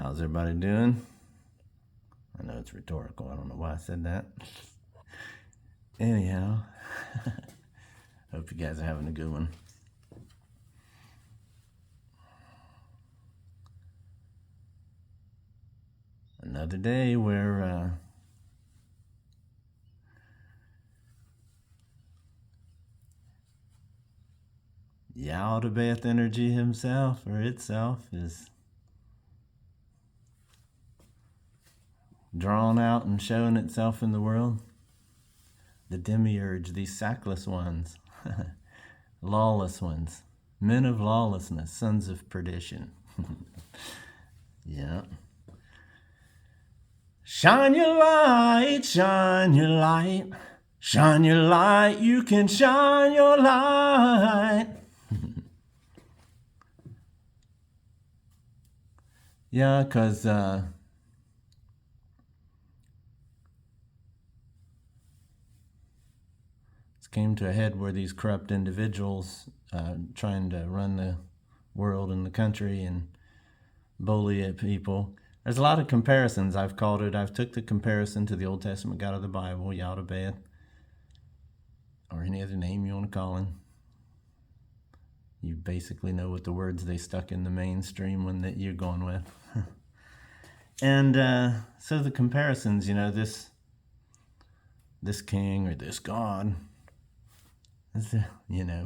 How's everybody doing? I know it's rhetorical. I don't know why I said that. Anyhow, hope you guys are having a good one. Another day where Yaldabaoth energy himself or itself is drawn out and showing itself in the world. The demiurge, these sackless ones, lawless ones, men of lawlessness, sons of perdition. Yeah. Shine your light, shine your light, shine your light, you can shine your light. Yeah, because it came to a head where these corrupt individuals trying to run the world and the country and bully at people. There's a lot of comparisons. I've called it. I've took the comparison to the Old Testament God of the Bible, Yaldabaoth, or any other name you want to call him. You basically know what the words they stuck in the mainstream one that you're going with. And so the comparisons, this king or this god,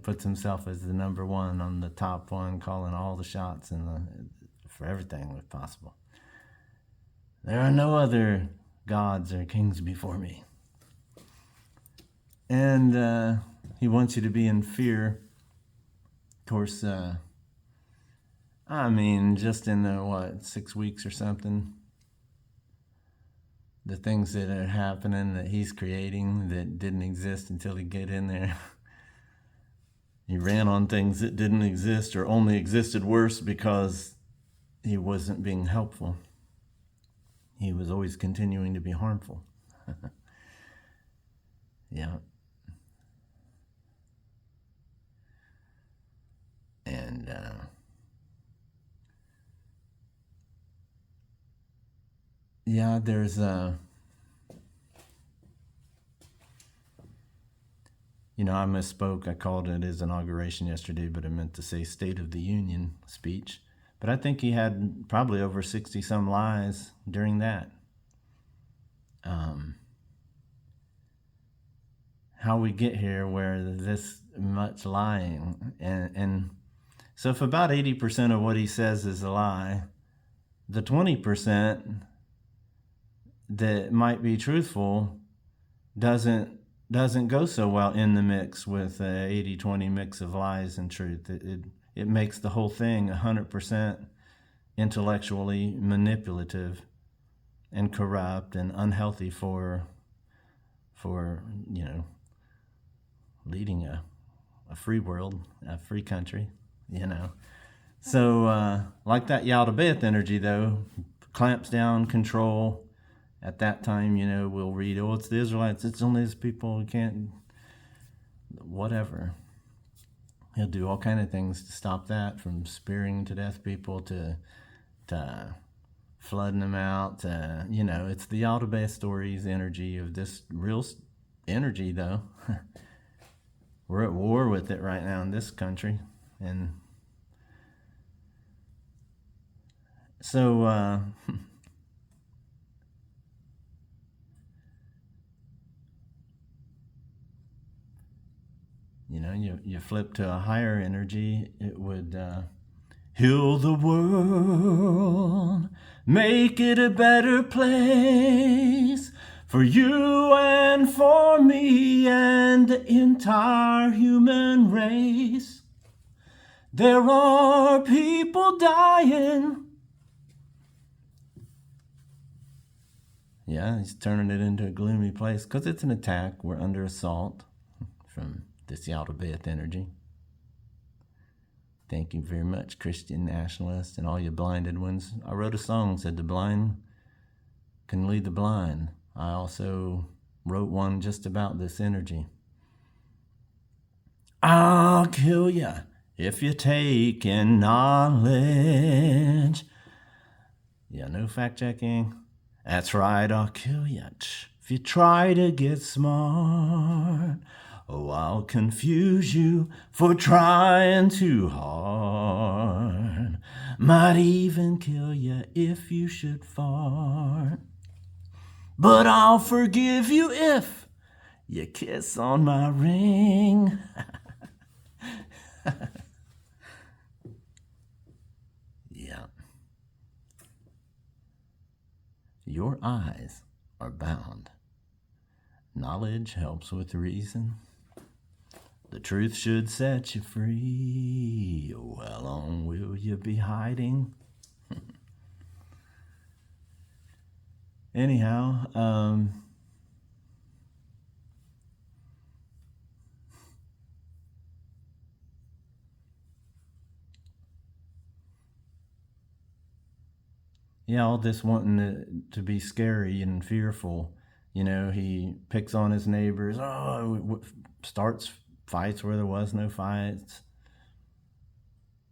puts himself as the number one on the top one, calling all the shots for everything if possible. There are no other gods or kings before me. And he wants you to be in fear. Of course, just in 6 weeks or something, the things that are happening that he's creating that didn't exist until he get in there. He ran on things that didn't exist or only existed worse because he wasn't being helpful. He was always continuing to be harmful. Yeah. And there's I misspoke. I called it his inauguration yesterday, but I meant to say State of the Union speech. But I think he had probably over 60 some lies during that. How we get here where this much lying. And so if about 80% of what he says is a lie, the 20% that might be truthful doesn't go so well in the mix with 80-20 mix of lies and truth. It makes the whole thing 100% intellectually manipulative and corrupt and unhealthy for leading a free world, a free country, So like that Yaldabaoth energy, though, clamps down control. At that time, we'll read, it's the Israelites, it's only these people who can't, whatever. He'll do all kind of things to stop that, from spearing to death people to flooding them out. It's the Yaldabaoth stories energy of this real energy, though. We're at war with it right now in this country. And so... you flip to a higher energy, it would heal the world, make it a better place for you and for me and the entire human race. There are people dying. Yeah, he's turning it into a gloomy place because it's an attack. We're under assault from this Yaldabaoth energy. Thank you very much, Christian nationalists and all you blinded ones. I wrote a song, said the blind can lead the blind. I also wrote one just about this energy. I'll kill ya if you're taking knowledge. Yeah, No fact checking. That's right, I'll kill you if you try to get smart. Oh, I'll confuse you for trying too hard. Might even kill you if you should fart. But I'll forgive you if you kiss on my ring. Yeah. Your eyes are bound. Knowledge helps with reason. The truth should set you free. Oh, how long will you be hiding? Anyhow, yeah, all this wanting to be scary and fearful. You know, he picks on his neighbors. Oh, starts fights where there was no fights.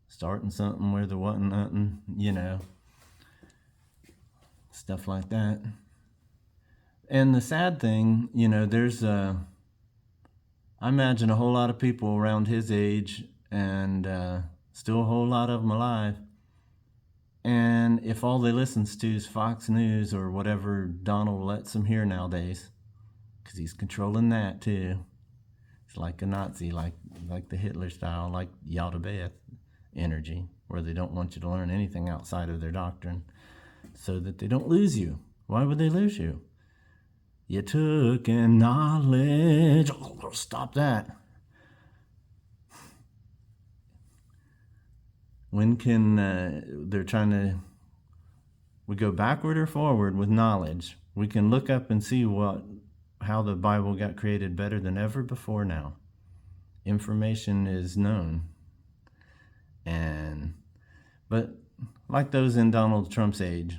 Starting something where there wasn't nothing, you know. Stuff like that. And the sad thing, you know, I imagine a whole lot of people around his age and still a whole lot of them alive. And if all they listens to is Fox News or whatever Donald lets them hear nowadays, because he's controlling that too. It's like a Nazi, like the Hitler style, like Yaldabaoth energy, where they don't want you to learn anything outside of their doctrine so that they don't lose you. Why would they lose you? You took in knowledge. Oh, stop that. When can they're trying to, we go backward or forward with knowledge? We can look up and see how the Bible got created better than ever before now. Information is known. But like those in Donald Trump's age,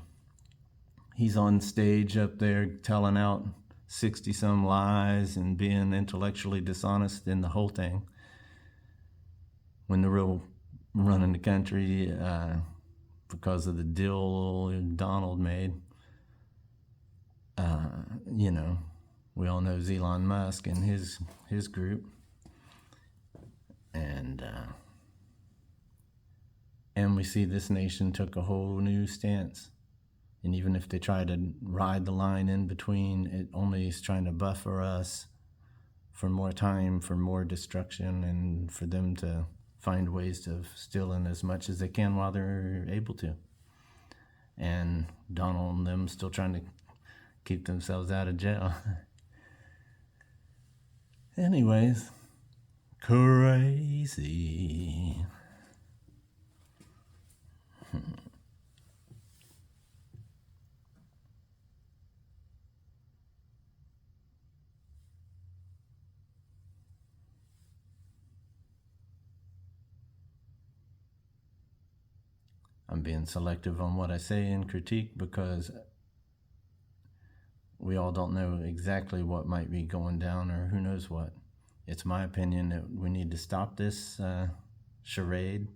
he's on stage up there telling out 60-some lies and being intellectually dishonest in the whole thing, when the real running the country, because of the deal Donald made, you know, we all know Elon Musk and his group, and we see this nation took a whole new stance. And even if they try to ride the line in between, it only is trying to buffer us for more time, for more destruction, and for them to find ways to steal in as much as they can while they're able to. And Donald and them still trying to keep themselves out of jail. Anyways, crazy. I'm being selective on what I say in critique because we all don't know exactly what might be going down or who knows what. It's my opinion that we need to stop this charade.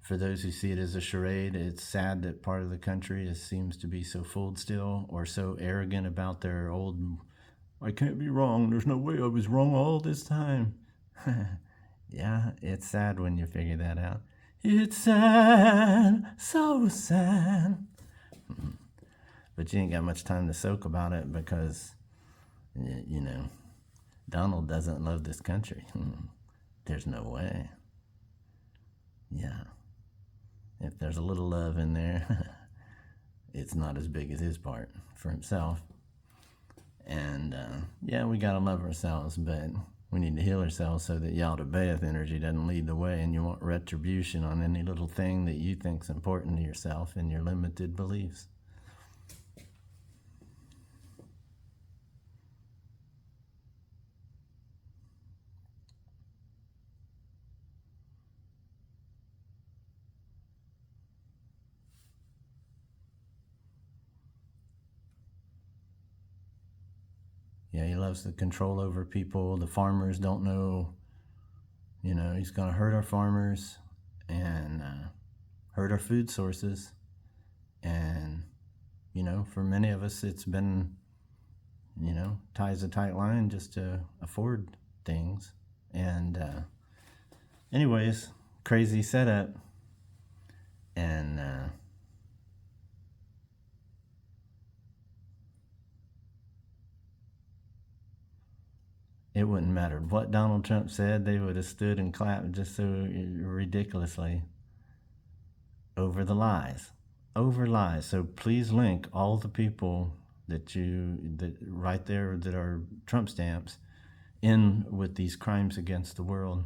For those who see it as a charade, it's sad that part of the country seems to be so fooled still or so arrogant about their old, I can't be wrong, there's no way I was wrong all this time. Yeah, it's sad when you figure that out. It's sad, so sad. But you ain't got much time to soak about it because, you know, Donald doesn't love this country. There's no way. Yeah. If there's a little love in there, it's not as big as his part for himself. And, yeah, we got to love ourselves, but we need to heal ourselves so that Yaldabaoth energy doesn't lead the way and you want retribution on any little thing that you think's important to yourself and your limited beliefs. Yeah, he loves the control over people. The farmers don't know, you know, he's going to hurt our farmers and hurt our food sources and for many of us, it's been, ties a tight line just to afford things. And anyways, crazy setup. And it wouldn't matter what Donald Trump said. They would have stood and clapped just so ridiculously over the lies. Over lies. So please link all the people that right there that are Trump stamps in with these crimes against the world,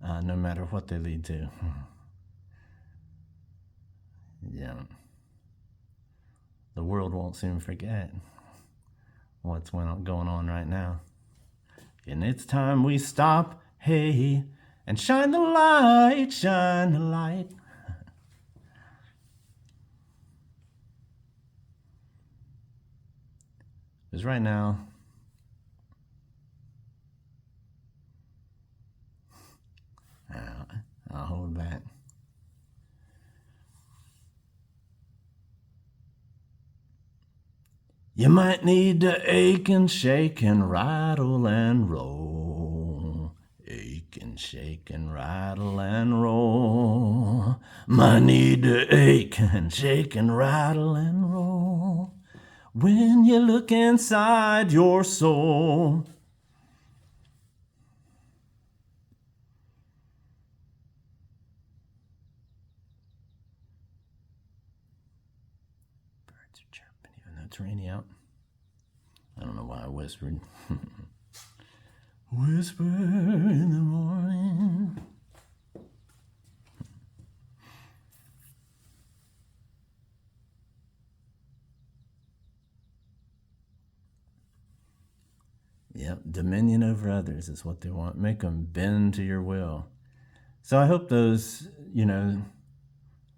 no matter what they lead to. Yeah. The world won't soon forget what's going on right now. And it's time we stop, hey, and shine the light, shine the light. Because right now, I'll hold back. You might need to ache and shake and rattle and roll. Ache and shake and rattle and roll. Might need to ache and shake and rattle and roll. When you look inside your soul. Birds are chirping even though it's rainy out. I don't know why I whispered. Whisper in the morning. Yep, dominion over others is what they want. Make them bend to your will. So I hope those,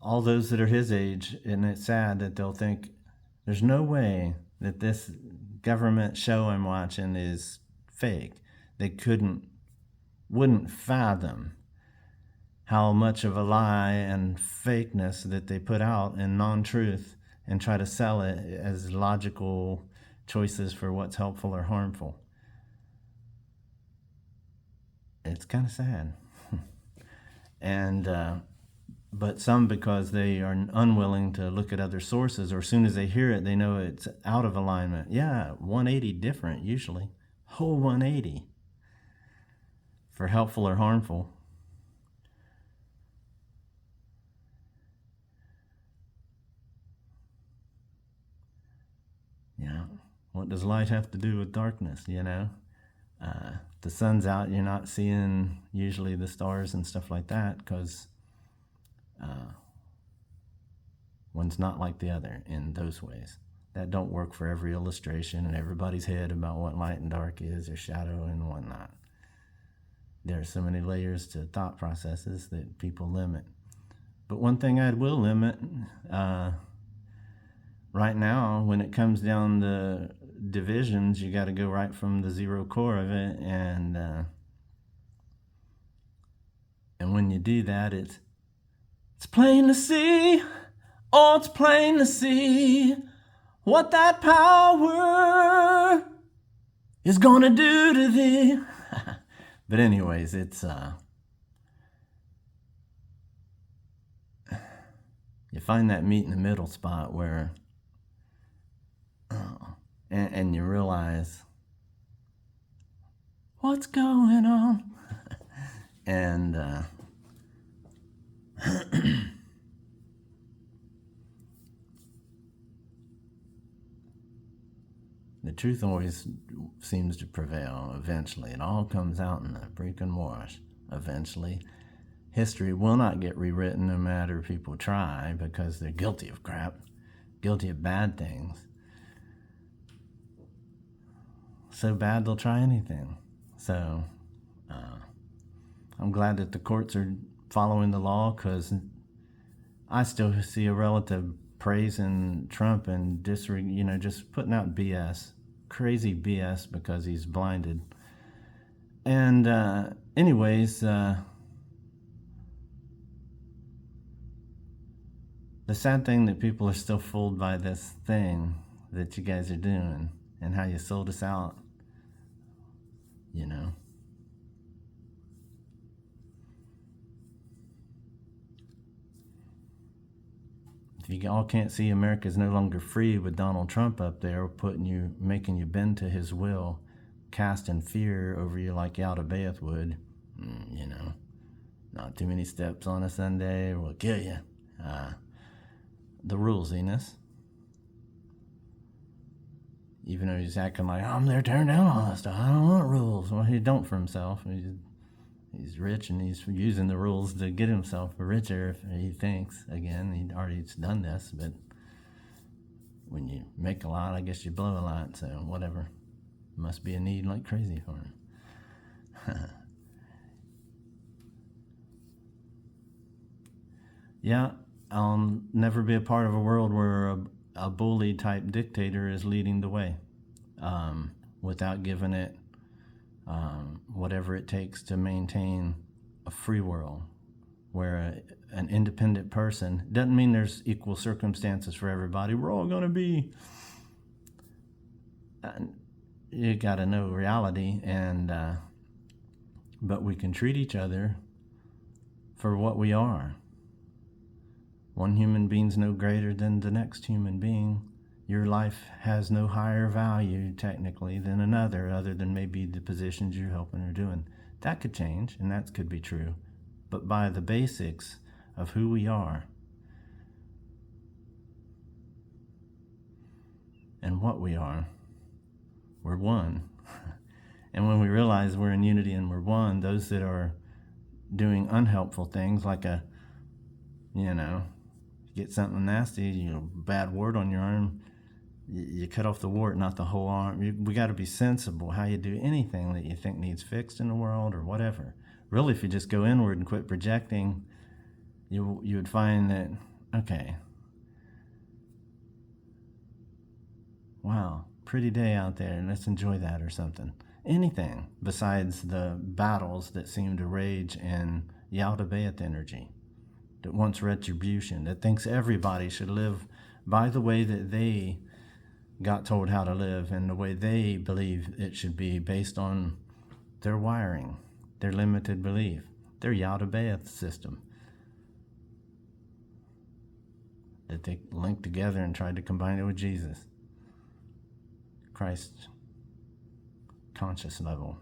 all those that are his age, and it's sad that they'll think there's no way that this government show I'm watching is fake. They wouldn't fathom how much of a lie and fakeness that they put out and non-truth and try to sell it as logical choices for what's helpful or harmful. It's kind of sad. And but some, because they are unwilling to look at other sources, or as soon as they hear it, they know it's out of alignment. Yeah, 180 different usually. Whole 180 for helpful or harmful. Yeah. What does light have to do with darkness, the sun's out, you're not seeing usually the stars and stuff like that because one's not like the other in those ways. That don't work for every illustration and everybody's head about what light and dark is, or shadow and whatnot. There are so many layers to thought processes that people limit. But one thing I will limit right now, when it comes down to divisions, you got to go right from the zero core of it, and when you do that, it's plain to see. Oh, it's plain to see what that power is gonna do to thee. But anyways, it's you find that meet in the middle spot where and you realize what's going on. And the truth always seems to prevail eventually. It all comes out in the freaking wash eventually. History will not get rewritten no matter if people try, because they're guilty of crap, guilty of bad things. So bad they'll try anything. So I'm glad that the courts are following the law, because I still see a relative praising Trump and just putting out BS, crazy BS, because he's blinded. And anyways, The sad thing that people are still fooled by this thing that you guys are doing and how you sold us out, you know. If you all can't see America's no longer free with Donald Trump up there making you bend to his will, casting fear over you like Yaldabaoth would, you know, not too many steps on a Sunday, we'll kill you. The rules, Enos. Even though he's acting like, I'm there tearing down all that stuff, I don't want rules. Well, he don't for himself. He's rich and he's using the rules to get himself richer if he thinks. Again, he'd already done this, but when you make a lot, I guess you blow a lot, so whatever. Must be a need like crazy for him. Yeah, I'll never be a part of a world where a bully type dictator is leading the way, without giving it whatever it takes to maintain a free world where an independent person doesn't mean there's equal circumstances for everybody. We're all going to be. You got to know reality, and but we can treat each other for what we are. One human being's no greater than the next human being. Your life has no higher value, technically, than another, other than maybe the positions you're helping or doing. That could change, and that could be true. But by the basics of who we are and what we are, we're one. And when we realize we're in unity and we're one, those that are doing unhelpful things like get something nasty, bad wart on your arm, you cut off the wart, not the whole arm. We got to be sensible how you do anything that you think needs fixed in the world or whatever. Really, if you just go inward and quit projecting, you would find that, okay, wow, pretty day out there, and let's enjoy that or something. Anything besides the battles that seem to rage in Yaldabaoth energy, that wants retribution, that thinks everybody should live by the way that they got told how to live and the way they believe it should be based on their wiring, their limited belief, their Yaldabaoth system that they linked together and tried to combine it with Jesus, Christ's conscious level.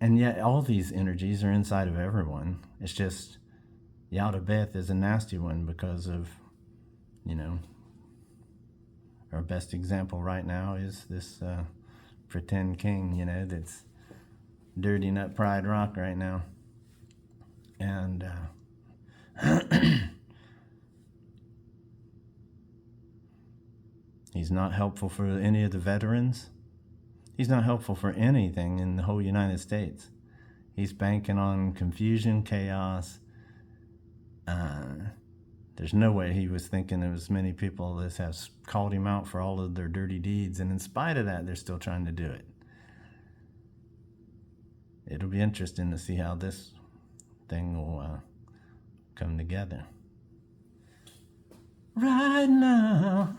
And yet all these energies are inside of everyone. It's just Yaldabaoth is a nasty one because of, our best example right now is this pretend king, that's dirtying up Pride Rock right now. And he's not helpful for any of the veterans. He's not helpful for anything in the whole United States. He's banking on confusion, chaos. There's no way he was thinking there was many people that have called him out for all of their dirty deeds, and in spite of that, they're still trying to do it. It'll be interesting to see how this thing will come together. Right now.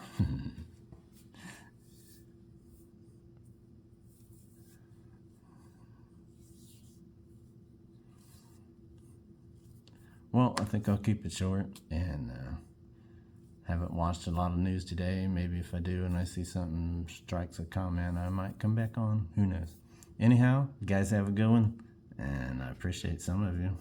Well, I think I'll keep it short, and haven't watched a lot of news today. Maybe if I do and I see something strikes a comment, I might come back on. Who knows? Anyhow, you guys have a good one, and I appreciate some of you.